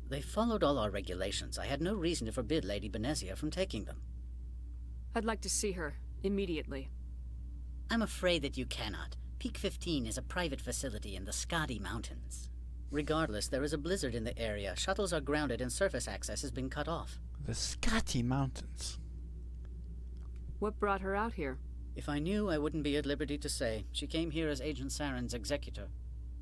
They followed all our regulations. I had no reason to forbid Lady Benezia from taking them. I'd like to see her, immediately. I'm afraid that you cannot. Peak 15 is a private facility in the Skadi Mountains. Regardless, there is a blizzard in the area. Shuttles are grounded and surface access has been cut off. The Skadi Mountains. What brought her out here? If I knew, I wouldn't be at liberty to say. She came here as Agent Saren's executor.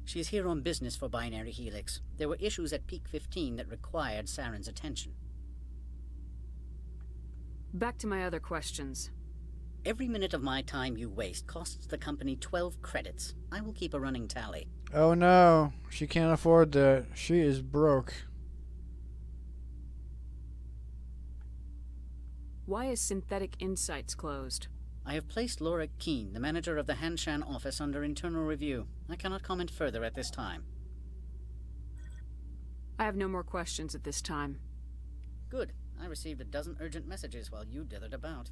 She's here on business for Binary Helix. There were issues at Peak 15 that required Saren's attention. Back to my other questions. Every minute of my time you waste costs the company 12 credits. I will keep a running tally. Oh no, she can't afford that. She is broke. Why is Synthetic Insights closed? I have placed Laura Keene, the manager of the Hanshan office, under internal review. I cannot comment further at this time. I have no more questions at this time. Good. I received a dozen urgent messages while you dithered about.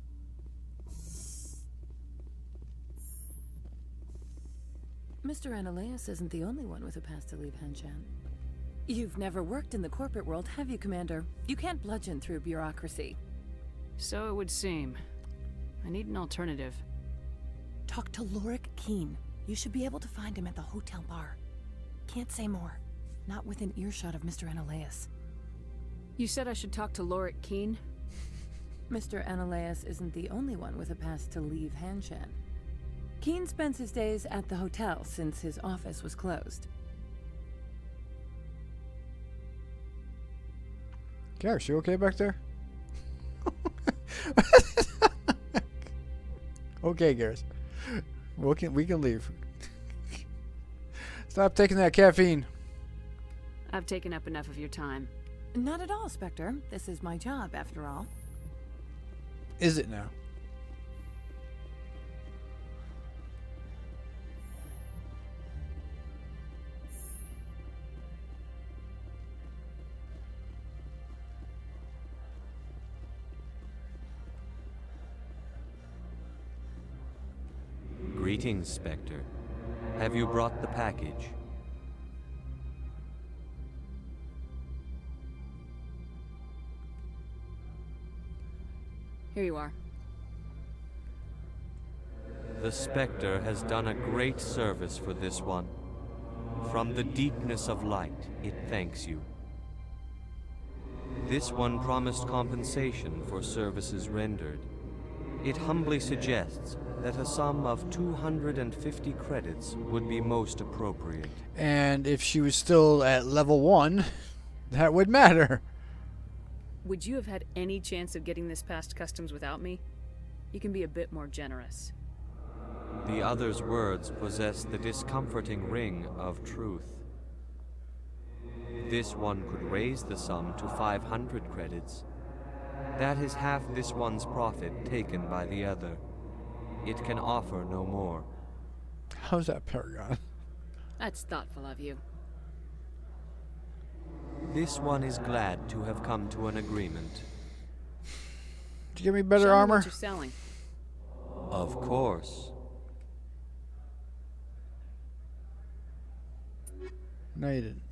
Mr. Ananias isn't the only one with a pass to leave Hanshan. You've never worked in the corporate world, have you, Commander? You can't bludgeon through bureaucracy. So it would seem. I need an alternative. Talk to Lorik Keene. You should be able to find him at the hotel bar. Can't say more. Not within earshot of Mr. Ananias. You said I should talk to Lorik Keene? Mr. Ananias isn't the only one with a pass to leave Hanshan. Keene spends his days at the hotel since his office was closed. Garrus, you okay back there? Okay, Garrus. We can leave. Stop taking that caffeine. I've taken up enough of your time. Not at all, Spectre. This is my job, after all. Is it now? Greetings, Spectre. Have you brought the package? Here you are. The Spectre has done a great service for this one. From the deepness of light, it thanks you. This one promised compensation for services rendered. It humbly suggests that a sum of 250 credits would be most appropriate. And if she was still at level 1, that would matter. Would you have had any chance of getting this past customs without me? You can be a bit more generous. The other's words possess the discomforting ring of truth. This one could raise the sum to 500 credits. That is half this one's profit taken by the other. It can offer no more. How's that, Paragon? That's thoughtful of you. This one is glad to have come to an agreement. Did you give me better Show me armor? what you're selling. Of course. No, you didn't.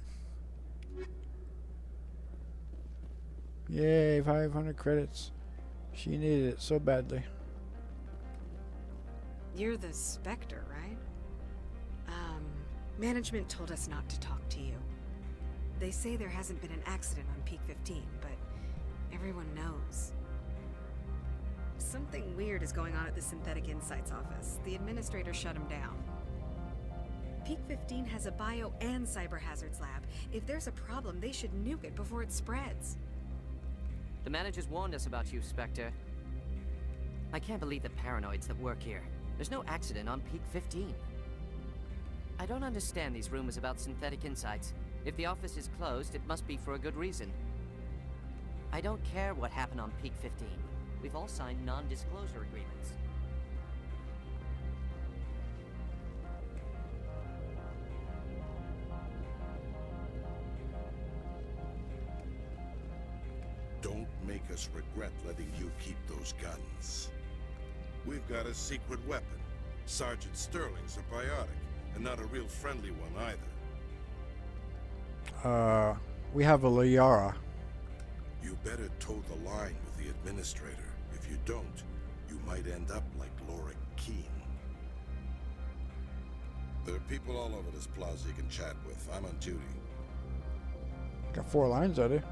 Yay, 500 credits. She needed it so badly. You're the Spectre, right? Management told us not to talk to you. They say there hasn't been an accident on Peak 15, but everyone knows. Something weird is going on at the Synthetic Insights office. The administrator shut him down. Peak 15 has a bio and cyber hazards lab. If there's a problem, they should nuke it before it spreads. The managers warned us about you, Spectre. I can't believe the paranoids that work here. There's no accident on Peak 15. I don't understand these rumors about Synthetic Insights. If the office is closed, it must be for a good reason. I don't care what happened on Peak 15. We've all signed non-disclosure agreements. Don't make us regret letting you keep those guns. We've got a secret weapon. Sergeant Sterling's a biotic, and not a real friendly one either. We have a Liara. You better toe the line with the administrator. If you don't, you might end up like Laura Keene. There are people all over this plaza you can chat with. I'm on duty. Got 4 lines out of.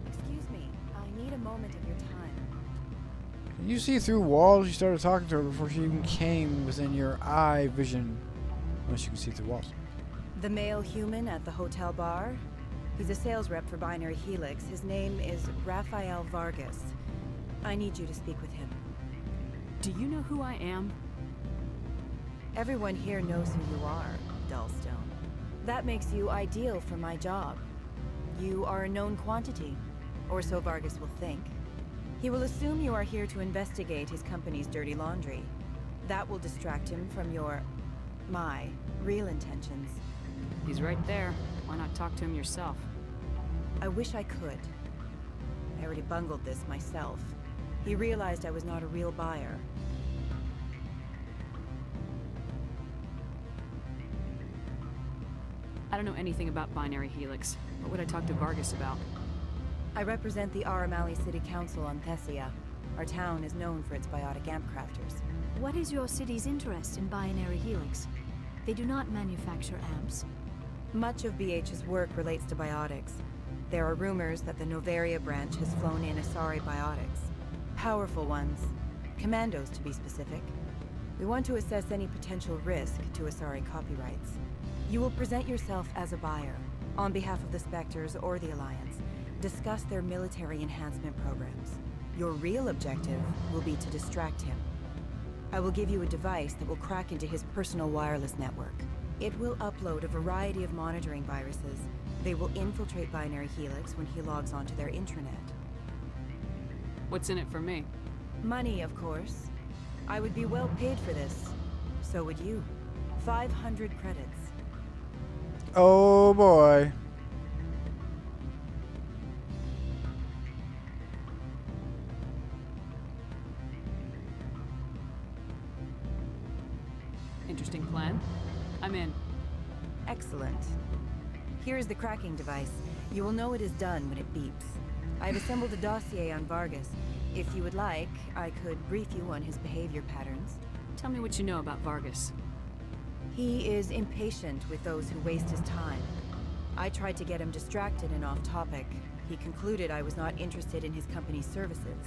Excuse me, I need a moment of your time. Can you see through walls? You started talking to her before she even came within your eye vision. Unless you can see through walls. The male human at the hotel bar? He's a sales rep for Binary Helix. His name is Rafael Vargas. I need you to speak with him. Do you know who I am? Everyone here knows who you are, Dullstone. That makes you ideal for my job. You are a known quantity, or so Vargas will think. He will assume you are here to investigate his company's dirty laundry. That will distract him from my real intentions. He's right there. Why not talk to him yourself? I wish I could. I already bungled this myself. He realized I was not a real buyer. I don't know anything about Binary Helix. What would I talk to Vargas about? I represent the Aramali City Council on Thessia. Our town is known for its biotic amp crafters. What is your city's interest in Binary Helix? They do not manufacture amps. Much of BH's work relates to biotics. There are rumors that the Noveria branch has flown in Asari biotics. Powerful ones. Commandos, to be specific. We want to assess any potential risk to Asari copyrights. You will present yourself as a buyer, on behalf of the Spectres or the Alliance. Discuss their military enhancement programs. Your real objective will be to distract him. I will give you a device that will crack into his personal wireless network. It will upload a variety of monitoring viruses. They will infiltrate Binary Helix when he logs onto their intranet. What's in it for me? Money, of course. I would be well paid for this. So would you. 500 credits. Oh boy. Interesting plan. I'm in. Excellent. Here is the cracking device. You will know it is done when it beeps. I've assembled a dossier on Vargas. If you would like, I could brief you on his behavior patterns. Tell me what you know about Vargas. He is impatient with those who waste his time. I tried to get him distracted and off topic. He concluded I was not interested in his company's services.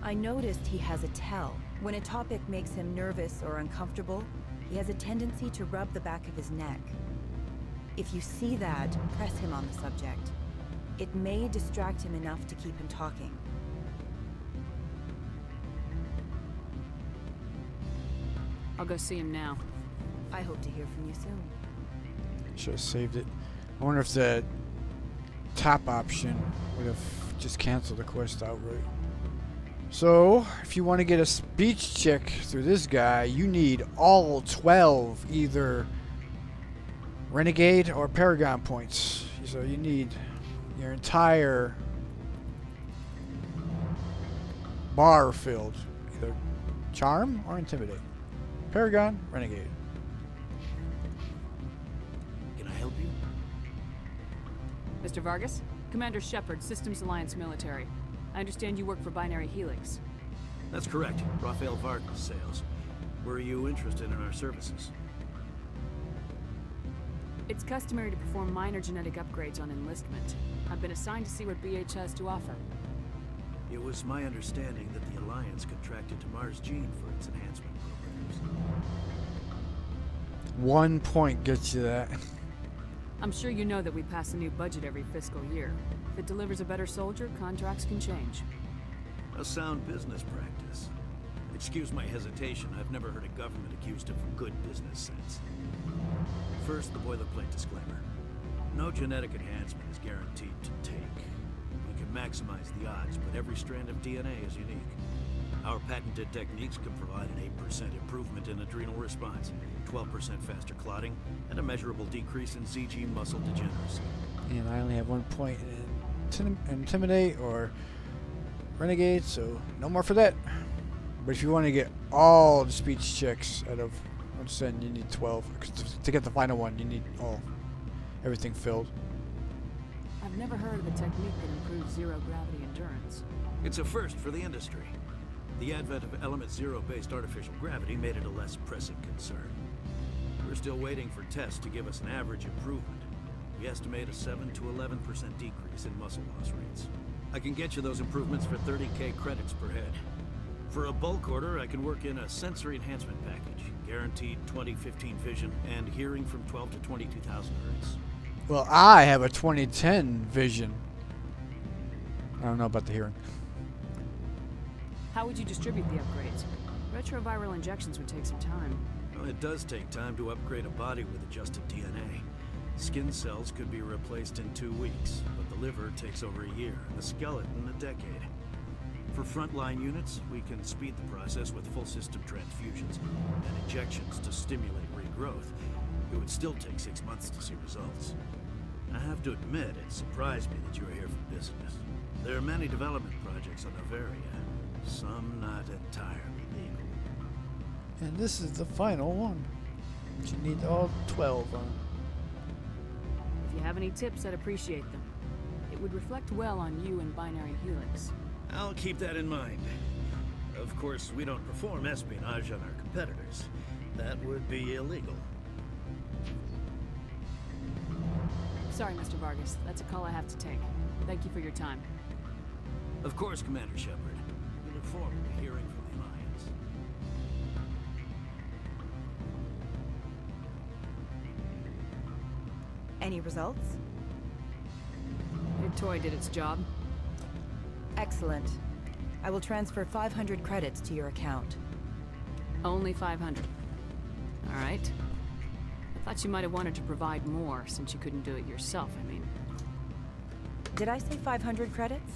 I noticed he has a tell. When a topic makes him nervous or uncomfortable, he has a tendency to rub the back of his neck. If you see that, press him on the subject. It may distract him enough to keep him talking. I'll go see him now. I hope to hear from you soon. Should have saved it. I wonder if the top option would have just canceled the quest outright. So, if you want to get a speech check through this guy, you need all 12 either Renegade or Paragon points. So you need your entire bar filled. Either Charm or Intimidate. Paragon, Renegade. Can I help you? Mr. Vargas? Commander Shepard, Systems Alliance Military. I understand you work for Binary Helix. That's correct. Rafael Vargas sales. Were you interested in our services? It's customary to perform minor genetic upgrades on enlistment. I've been assigned to see what BH has to offer. It was my understanding that the Alliance contracted to Mars Gene for its enhancement programs. 1 point gets you that. I'm sure you know that we pass a new budget every fiscal year. If it delivers a better soldier, contracts can change. A sound business practice. Excuse my hesitation, I've never heard a government accused of good business sense. First, the boilerplate disclaimer. No genetic enhancement is guaranteed to take. We can maximize the odds, but every strand of DNA is unique. Our patented techniques can provide an 8% improvement in adrenal response, 12% faster clotting, and a measurable decrease in ZG muscle degeneracy. And I only have 1 point in Intimidate or Renegade, so no more for that. But if you want to get all the speech checks out of 1%, you need 12. 'Cause to get the final one, you need everything filled. I've never heard of a technique that improves zero-gravity endurance. It's a first for the industry. The advent of element zero-based artificial gravity made it a less pressing concern. We're still waiting for tests to give us an average improvement. We estimate a 7 to 11% decrease in muscle loss rates. I can get you those improvements for 30K credits per head. For a bulk order, I can work in a sensory enhancement package, guaranteed 20/15 vision, and hearing from 12 to 22,000 hertz. Well, I have a 2010 vision. I don't know about the hearing. How would you distribute the upgrades? Retroviral injections would take some time. Well, it does take time to upgrade a body with adjusted DNA. Skin cells could be replaced in 2 weeks, but the liver takes over a year, and the skeleton a decade. For frontline units, we can speed the process with full system transfusions and injections to stimulate regrowth. It would still take 6 months to see results. I have to admit, it surprised me that you are here for business. There are many development projects on Noveria, some not entirely legal. And this is the final one. But you need all 12 on. If you have any tips, I'd appreciate them. It would reflect well on you and Binary Helix. I'll keep that in mind. Of course, we don't perform espionage on our competitors. That would be illegal. Sorry, Mr. Vargas. That's a call I have to take. Thank you for your time. Of course, Commander Shepard. We look forward to hearing from the Alliance. Any results? Your toy did its job. Excellent. I will transfer 500 credits to your account. Only 500. All right. I thought you might have wanted to provide more, since you couldn't do it yourself, I mean. Did I say 500 credits?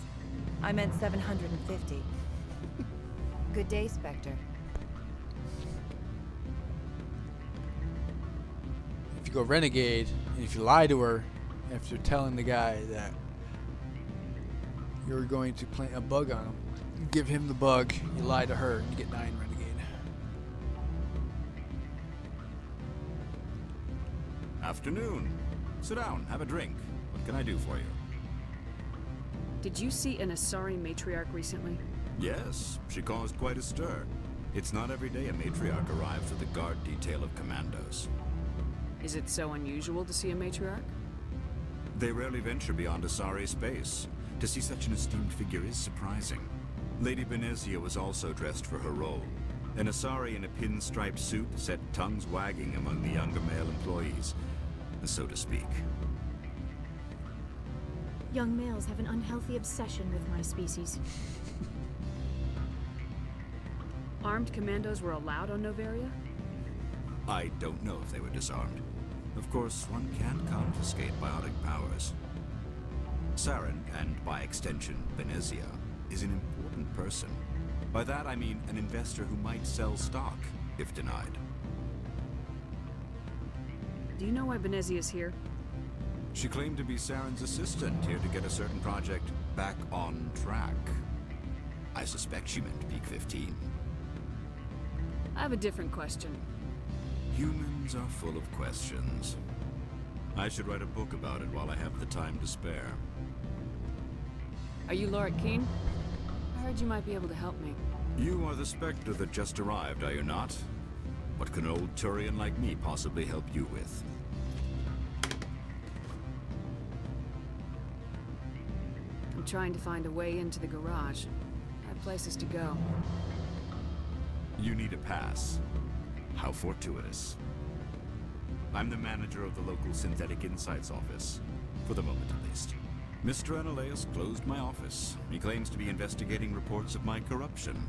I meant 750. Good day, Spectre. If you go Renegade, and if you lie to her after telling the guy that you're going to plant a bug on him, you give him the bug, you lie to her, and you get 9 Renegade. Afternoon. Sit down, have a drink. What can I do for you? Did you see an Asari matriarch recently? Yes, she caused quite a stir. It's not every day a matriarch arrives with a guard detail of commandos. Is it so unusual to see a matriarch? They rarely venture beyond Asari space. To see such an esteemed figure is surprising. Lady Benezia was also dressed for her role. An Asari in a pinstriped suit set tongues wagging among the younger male employees, so to speak. Young males have an unhealthy obsession with my species. Armed commandos were allowed on Noveria? I don't know if they were disarmed. Of course, one can't confiscate biotic powers. Saren, and by extension, Benezia, is an important person. By that I mean an investor who might sell stock, if denied. Do you know why Benezia is here? She claimed to be Saren's assistant, here to get a certain project back on track. I suspect she meant Peak 15. I have a different question. Humans are full of questions. I should write a book about it while I have the time to spare. Are you Lorik Keen? I heard you might be able to help me. You are the Spectre that just arrived, are you not? What can an old Turian like me possibly help you with? I'm trying to find a way into the garage. I have places to go. You need a pass. How fortuitous. I'm the manager of the local Synthetic Insights office. For the moment, at least. Mr. Analaeus closed my office. He claims to be investigating reports of my corruption.